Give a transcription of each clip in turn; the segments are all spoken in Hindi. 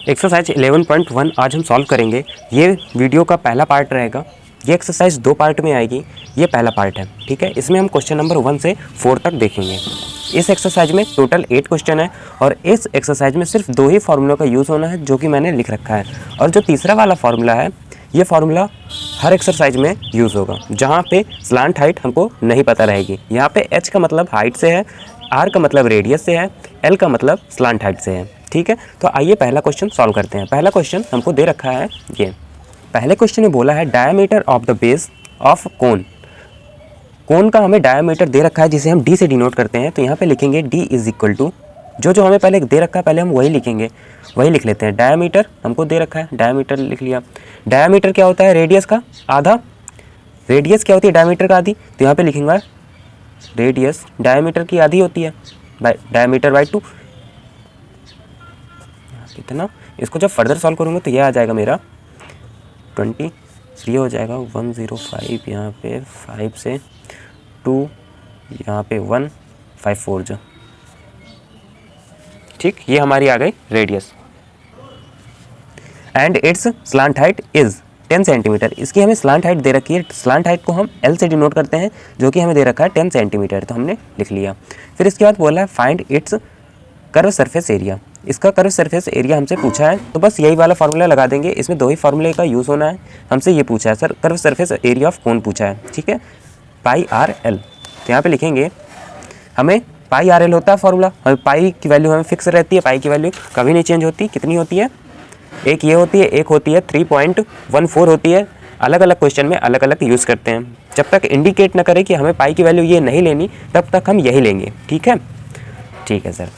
एक्सरसाइज 11.1 आज हम सॉल्व करेंगे। ये वीडियो का पहला पार्ट रहेगा। ये एक्सरसाइज 2 पार्ट में आएगी। ये पहला पार्ट है, ठीक है। इसमें हम क्वेश्चन नंबर 1 से 4 तक देखेंगे। इस एक्सरसाइज में टोटल 8 क्वेश्चन है और इस एक्सरसाइज में सिर्फ 2 ही फार्मूलों का यूज़ होना है, जो कि मैंने लिख रखा है। और जो तीसरा वाला फार्मूला है, ये फार्मूला हर एक्सरसाइज में यूज़ होगा, जहाँ पे स्लांट हाइट हमको नहीं पता रहेगी। यहाँ पे एच का मतलब हाइट से है, आर का मतलब रेडियस से है, एल का मतलब स्लांट हाइट से है, ठीक है। तो आइए पहला क्वेश्चन सॉल्व करते हैं। पहला क्वेश्चन हमको दे रखा है ये। पहले क्वेश्चन में बोला है diameter of the base of cone. Cone का हमें डायमीटर दे रखा है, जिसे हम डी से डिनोट करते हैं। तो यहाँ पे लिखेंगे डी इज इक्वल टू, जो हमें पहले दे रखा है पहले हम वही लिखेंगे, वही लिख लेते हैं। डायमीटर हमको दे रखा है, डायमीटर लिख लिया। डायमीटर क्या होता है? रेडियस का आधा। रेडियस क्या होती है? डायमीटर का आधी। तो यहाँ पे लिखेंगे रेडियस डायमीटर की आधी होती है, डायमीटर बाई 2। कितना? इसको जब फर्दर सॉल्व करूँगा तो यह आ जाएगा मेरा 23 हो जाएगा। 105 यहाँ पे 5 से 2 यहाँ पे 1 5 4 जो, ठीक। ये हमारी आ गई radius. And it's slant height is 10 centimetre. इसकी हमें स्लांट हाइट दे रखी है। स्लांट हाइट को हम एल से डिनोट करते हैं, जो कि हमें दे रखा है 10 सेंटीमीटर। तो हमने लिख लिया। फिर इसके बाद बोला है find its curve surface area. इसका कर्व सरफेस एरिया हमसे पूछा है, तो बस यही वाला फार्मूला लगा देंगे। इसमें 2 ही फार्मूले का यूज़ होना है। हमसे ये पूछा है sir, curve surface area of कोन पूछा है, ठीक है, पाई आर एल। तो यहाँ पे लिखेंगे हमें पाई आर एल होता है फार्मूला। हमें पाई की वैल्यू हमें फिक्स रहती है, पाई की वैल्यू कभी नहीं चेंज होती। कितनी होती है? एक ये होती है, एक होती है 3.14 होती है। अलग अलग क्वेश्चन में अलग अलग यूज़ करते हैं। जब तक इंडिकेट ना करे कि हमें पाई की वैल्यू ये नहीं लेनी, तब तक हम यही लेंगे, ठीक है। ठीक है सर।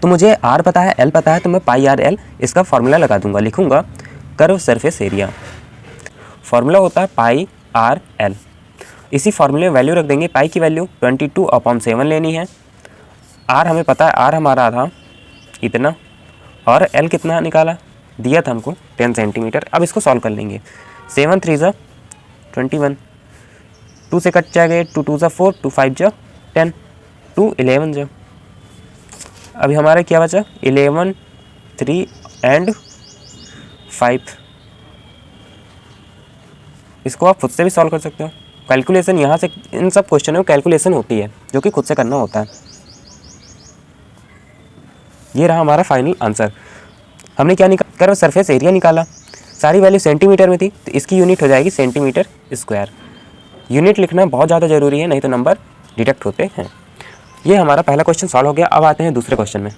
तो मुझे आर पता है, एल पता है, तो मैं पाई आर एल इसका फार्मूला लगा दूंगा। लिखूंगा कर्व सरफेस एरिया, फार्मूला होता है पाई आर एल। इसी फार्मूले में वैल्यू रख देंगे। पाई की वैल्यू 22/7 लेनी है। आर हमें पता है, आर हमारा था इतना, और एल कितना निकाला दिया था हमको 10 सेंटीमीटर। अब इसको सॉल्व कर लेंगे। 7 3 ज़ा 21, 2 से कट जाएगा, 2 2 ज़ा 4, 2 5 ज़ा 10, 2 11 ज़ा। अभी हमारा क्या बचा? 11 3 एंड 5। इसको आप खुद से भी सॉल्व कर सकते हो। कैलकुलेशन यहाँ से इन सब क्वेश्चन में कैलकुलेशन होती है, जो कि खुद से करना होता है। ये रहा हमारा फाइनल आंसर। हमने क्या निकाला? कर्व सरफेस एरिया निकाला। सारी वैल्यू सेंटीमीटर में थी, तो इसकी यूनिट हो जाएगी सेंटीमीटर स्क्वायर। यूनिट लिखना बहुत ज़्यादा ज़रूरी है, नहीं तो नंबर डिडक्ट होते हैं। ये हमारा पहला क्वेश्चन सॉल्व हो गया। अब आते हैं दूसरे क्वेश्चन में।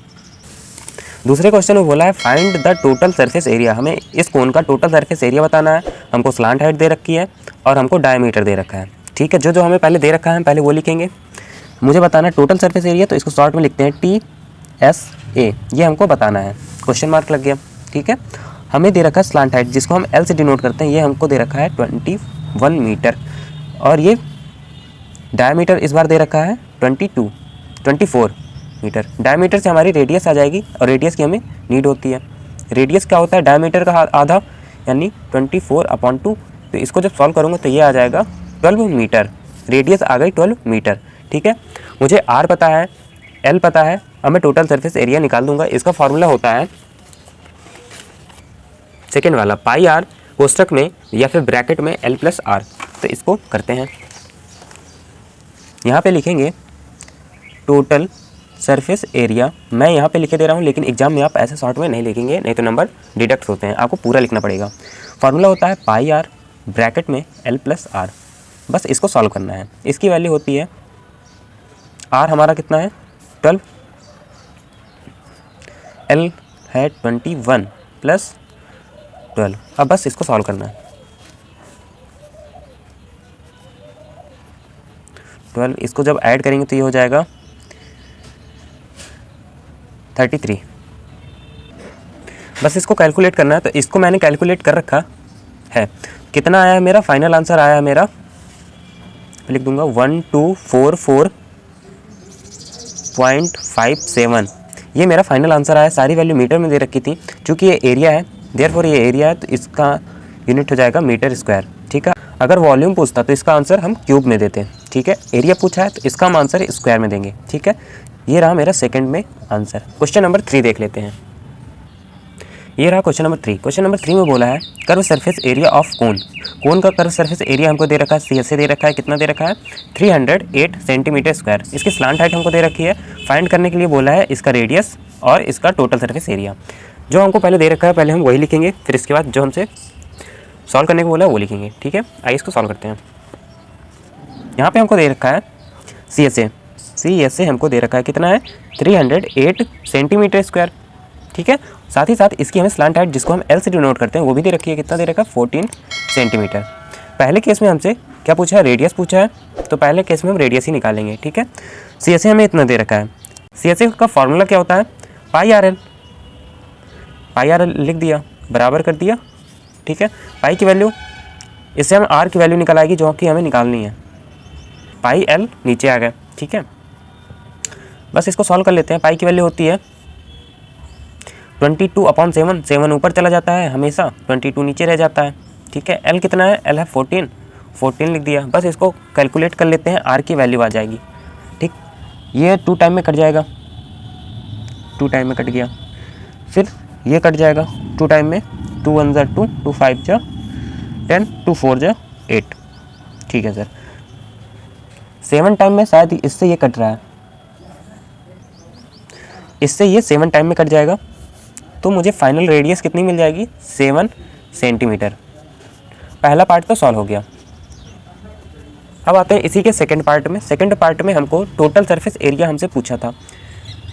दूसरे क्वेश्चन में बोला है find the total surface area. हमें इस कोन का टोटल सरफेस एरिया बताना है। हमको स्लांट हाइट दे रखी है और हमको डायमीटर दे रखा है, ठीक है। जो हमें पहले दे रखा है हम पहले वो लिखेंगे। मुझे बताना है टोटल सरफेस एरिया, तो इसको शॉर्ट में लिखते हैं TSA। ये हमको बताना है, क्वेश्चन मार्क लग गया, ठीक है। हमें दे रखा है स्लांट हाइट, जिसको हम L से डिनोट करते हैं। ये हमको दे रखा है 21 मीटर। और ये डायमीटर इस बार दे रखा है 24 मीटर। डायमीटर से हमारी रेडियस आ जाएगी, और रेडियस की हमें नीड होती है। रेडियस क्या होता है? डायमीटर का आधा, यानी 24/2। तो इसको जब सॉल्व करूँगा तो ये आ जाएगा 12 मीटर। रेडियस आ गई 12 मीटर, ठीक है। मुझे आर पता है, एल पता है। अब मैं टोटल सरफेस एरिया निकाल दूंगा। इसका फार्मूला होता है सेकेंड वाला, पाई आर कोष्टक में या फिर ब्रैकेट में L + R। तो इसको करते हैं। यहाँ पे लिखेंगे टोटल सरफेस एरिया। मैं यहाँ पे लिखे दे रहा हूँ, लेकिन एग्जाम में आप ऐसे शॉर्ट में नहीं लिखेंगे, नहीं तो नंबर डिडक्ट होते हैं। आपको पूरा लिखना पड़ेगा। फार्मूला होता है पाई आर ब्रैकेट में L + R। बस इसको सॉल्व करना है। इसकी वैल्यू होती है, आर हमारा कितना है 12, एल है 21 + 12। अब बस इसको सॉल्व करना है। 12 इसको जब ऐड करेंगे तो ये हो जाएगा 33। बस इसको कैलकुलेट करना है। तो इसको मैंने कैलकुलेट कर रखा है। कितना आया मेरा? फाइनल आंसर आया मेरा, लिख दूंगा 1244.57। ये मेरा फाइनल आंसर आया। सारी वैल्यू मीटर में दे रखी थी। चूँकि ये एरिया है, देयरफॉर ये एरिया है, तो इसका यूनिट हो जाएगा मीटर स्क्वायर, ठीक है। अगर वॉल्यूम पूछता तो इसका आंसर हम क्यूब में देते हैं, ठीक है। एरिया पूछा है तो इसका हम आंसर स्क्वायर में देंगे, ठीक है। ये रहा मेरा सेकंड में आंसर। क्वेश्चन नंबर 3 देख लेते हैं। ये रहा क्वेश्चन नंबर 3। क्वेश्चन नंबर 3 में बोला है curve surface area of cone. Cone का कर्व सरफेस एरिया हमको दे रखा है, सी एस ए दे रखा है, कितना दे रखा है 308 सेंटीमीटर स्क्वायर। इसकी स्लांट हाइट हमको दे रखी है। फाइंड करने के लिए बोला है इसका रेडियस और इसका टोटल सरफेस एरिया। जो हमको पहले दे रखा है पहले हम वही लिखेंगे, फिर इसके बाद जो हमसे सॉल्व करने को बोला है वो लिखेंगे। ठीक है, आइए इसको सॉल्व करते हैं। यहाँ पे हमको दे रखा है सी एस ए हमको दे रखा है कितना है 308 सेंटीमीटर स्क्वायर। ठीक है, साथ ही साथ इसकी हमें स्लांट हाइट जिसको हम एल से डिनोट करते हैं वो भी दे रखी है, कितना दे रखा है 14 सेंटीमीटर। पहले केस में हमसे क्या पूछा है, रेडियस पूछा है, तो पहले केस में हम रेडियस ही निकालेंगे। ठीक है, सी एस ए हमें इतना दे रखा है। सी एस ए का फॉर्मूला क्या होता है पाई आर एल लिख दिया, बराबर कर दिया। ठीक है, पाई की वैल्यू इससे हम आर की वैल्यू निकल आएगी जो कि हमें निकालनी है, पाई एल नीचे आ गया। ठीक है, बस इसको सॉल्व कर लेते हैं। पाई की वैल्यू होती है 22/7, 7 ऊपर चला जाता है हमेशा, 22 नीचे रह जाता है। ठीक है, एल कितना है, एल है 14 लिख दिया। बस इसको कैलकुलेट कर लेते हैं, आर की वैल्यू आ जाएगी। ठीक, ये 2 टाइम में कट जाएगा, 2 टाइम में कट गया। फिर ये कट जाएगा 2 टाइम में, 2 1 = 2, 2 5 = 10, 2 4 = 8। ठीक है सर, 7 टाइम में शायद इससे ये कट रहा है, इससे ये 7 टाइम में कट जाएगा। तो मुझे फाइनल रेडियस कितनी मिल जाएगी 7 सेंटीमीटर। पहला पार्ट तो सॉल्व हो गया। अब आते हैं इसी के सेकंड पार्ट में। सेकंड पार्ट में हमको टोटल सरफेस एरिया हमसे पूछा था,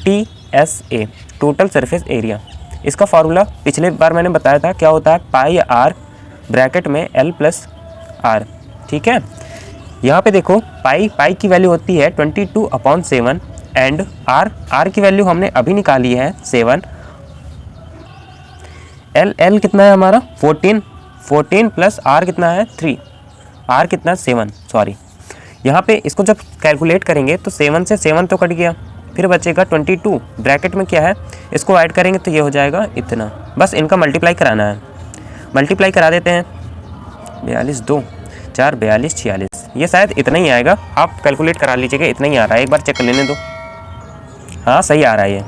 TSA टोटल सरफेस एरिया। इसका फार्मूला पिछले बार मैंने बताया था क्या होता है, पाई आर ब्रैकेट में L + R। ठीक है, यहाँ पे देखो पाई की वैल्यू होती है 22/7 एंड आर की वैल्यू हमने अभी निकाली है 7। एल कितना है हमारा 14 प्लस आर कितना है 3, आर कितना 7, सॉरी। यहाँ पे इसको जब कैलकुलेट करेंगे तो 7 से 7 तो कट गया, फिर बचेगा 22, ब्रैकेट में क्या है, इसको ऐड करेंगे तो ये हो जाएगा इतना। बस इनका मल्टीप्लाई कराना है, मल्टीप्लाई करा देते हैं। 42 2 4 42 46, ये शायद इतना ही आएगा। आप कैलकुलेट करा लीजिएगा, इतना ही आ रहा है, एक बार चेक कर लेने दो। हाँ सही आ रहा है, ये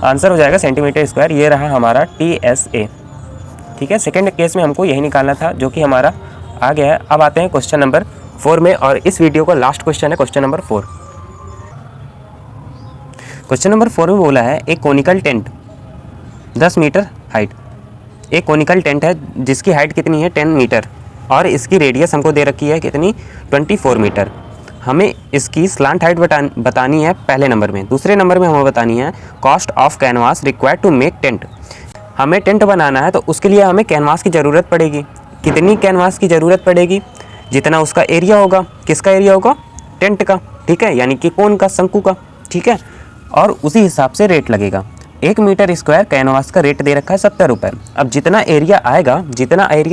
आंसर हो जाएगा सेंटीमीटर स्क्वायर। ये रहा हमारा TSA। ठीक है, सेकंड केस में हमको यही निकालना था जो कि हमारा आ गया है। अब आते हैं क्वेश्चन नंबर 4 में, और इस वीडियो का लास्ट क्वेश्चन है क्वेश्चन नंबर 4। क्वेश्चन नंबर 4 में बोला है एक कोनिकल टेंट 10 मीटर हाइट। एक कोनिकल टेंट है जिसकी हाइट कितनी है 10 मीटर और इसकी रेडियस हमको दे रखी है कितनी 24 मीटर। हमें इसकी स्लांट हाइट बतानी है पहले नंबर में। दूसरे नंबर में हमें बतानी है cost of canvas required to make tent. हमें टेंट बनाना है तो उसके लिए हमें कैनवास की ज़रूरत पड़ेगी। कितनी कैनवास की ज़रूरत पड़ेगी, जितना उसका एरिया होगा। किसका एरिया होगा, टेंट का। ठीक है, यानी कि कोन का, शंकु का। ठीक है, और उसी हिसाब से रेट लगेगा। 1 मीटर स्क्वायर कैनवास का रेट दे रखा है 70 रुपये। अब जितना एरिया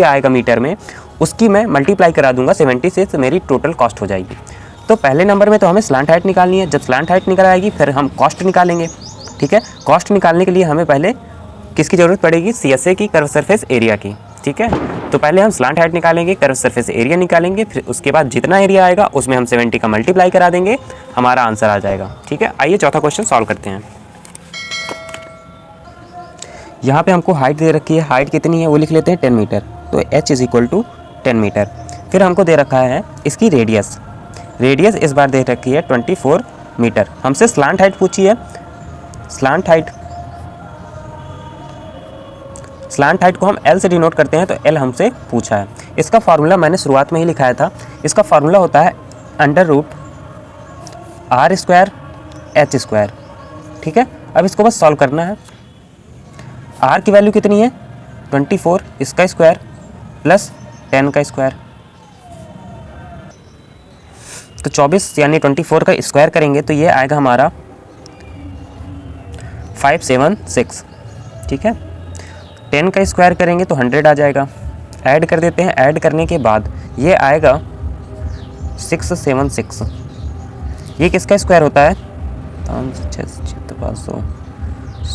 आएगा मीटर में, उसकी मैं मल्टीप्लाई करा दूंगा 70 से, तो मेरी टोटल कॉस्ट हो जाएगी। तो पहले नंबर में तो हमें स्लांट हाइट निकालनी है। जब स्लांट हाइट निकल आएगी फिर हम कॉस्ट निकालेंगे। ठीक है, कॉस्ट निकालने के लिए हमें पहले किसकी ज़रूरत पड़ेगी, CSA की, कर्व सरफेस एरिया की। ठीक है, तो पहले हम स्लांट हाइट निकालेंगे, कर्व सरफेस एरिया निकालेंगे, फिर उसके बाद जितना एरिया आएगा उसमें हम 70 का मल्टीप्लाई करा देंगे, हमारा आंसर आ जाएगा। ठीक है, आइए चौथा क्वेश्चन सॉल्व करते हैं। यहाँ पे हमको हाइट दे रखी है, हाइट कितनी है वो लिख लेते हैं 10 मीटर। तो H = 10 मीटर। फिर हमको दे रखा है इसकी रेडियस इस बार दे रखी है 24 मीटर। हमसे स्लांट हाइट पूछी है। स्लांट हाइट को हम L से डिनोट करते हैं, तो L हमसे पूछा है। इसका फार्मूला मैंने शुरुआत में ही लिखाया था। इसका फार्मूला होता है √R² H²। ठीक है, अब इसको बस सॉल्व करना है। R की वैल्यू कितनी है 24, इसका स्क्वायर प्लस 10 का स्क्वायर, तो 24 यानी 24 का स्क्वायर करेंगे तो ये आएगा हमारा 576। ठीक है, 10 का स्क्वायर करेंगे तो 100 आ जाएगा। ऐड कर देते हैं, ऐड करने के बाद ये आएगा 676। ये किसका स्क्वायर होता है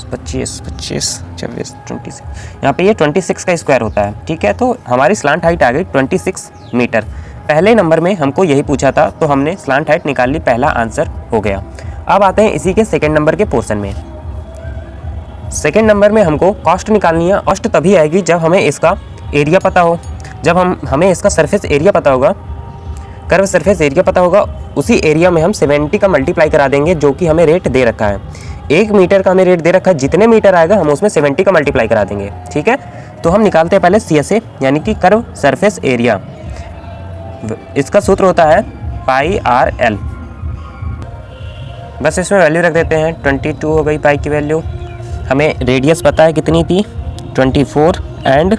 25 26 26 यहाँ पे ये 26 का स्क्वायर होता है। ठीक है, तो हमारी स्लांट हाइट आ गई 26 मीटर। पहले नंबर में हमको यही पूछा था तो हमने स्लांट हाइट निकाल ली, पहला आंसर हो गया। अब आते हैं इसी के सेकंड नंबर के पोर्शन में। सेकेंड नंबर में हमको कॉस्ट निकालनी है। कॉस्ट तभी आएगी जब हमें इसका एरिया पता हो, जब हमें इसका सरफेस एरिया पता होगा, कर्व सरफेस एरिया पता होगा। उसी एरिया में हम 70 का मल्टीप्लाई करा देंगे, जो कि हमें रेट दे रखा है। 1 मीटर का हमें रेट दे रखा है, जितने मीटर आएगा हम उसमें 70 का मल्टीप्लाई करा देंगे। ठीक है, तो हम निकालते हैं पहले CSA यानी कि कर्व सरफेस एरिया। इसका सूत्र होता है πRL। बस इसमें वैल्यू रख देते हैं, 22 हो गई पाई की वैल्यू। हमें रेडियस पता है कितनी थी, 24, एंड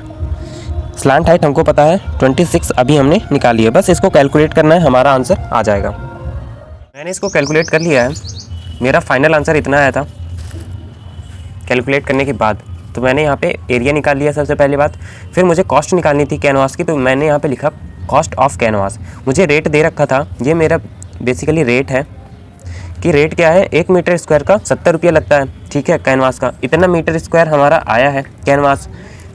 स्लांट हाइट हमको पता है 26 अभी हमने निकाली है। बस इसको कैलकुलेट करना है, हमारा आंसर आ जाएगा। मैंने इसको कैलकुलेट कर लिया है, मेरा फाइनल आंसर इतना आया था कैलकुलेट करने के बाद। तो मैंने यहाँ पे एरिया निकाल लिया सबसे पहली बात। फिर मुझे कॉस्ट निकालनी थी कैनवास की, तो मैंने यहाँ पे लिखा कॉस्ट ऑफ कैनवास। मुझे रेट दे रखा था, ये मेरा बेसिकली रेट है कि रेट क्या है, 1 मीटर स्क्वायर का 70 रुपया लगता है। ठीक है, कैनवास का इतना मीटर स्क्वायर हमारा आया है।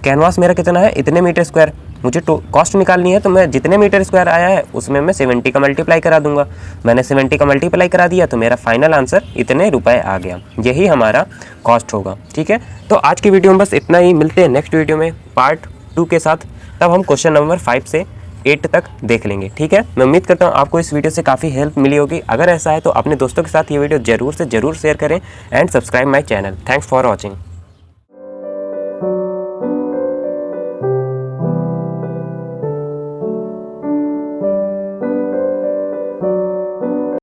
कैनवास मेरा कितना है, इतने मीटर स्क्वायर। मुझे कॉस्ट निकालनी है, तो मैं जितने मीटर स्क्वायर आया है उसमें मैं 70 का मल्टीप्लाई करा दूंगा। मैंने 70 का मल्टीप्लाई करा दिया, तो मेरा फाइनल आंसर इतने रुपए आ गया। यही हमारा कॉस्ट होगा। ठीक है, तो आज की वीडियो में बस इतना ही। मिलते हैं नेक्स्ट वीडियो में पार्ट 2 के साथ, तब हम क्वेश्चन नंबर 5 से 8 तक देख लेंगे। ठीक है, मैं उम्मीद करता हूँ आपको इस वीडियो से काफ़ी हेल्प मिली होगी। अगर ऐसा है तो अपने दोस्तों के साथ ये वीडियो ज़रूर से ज़रूर शेयर करें and subscribe my channel. Thanks for watching.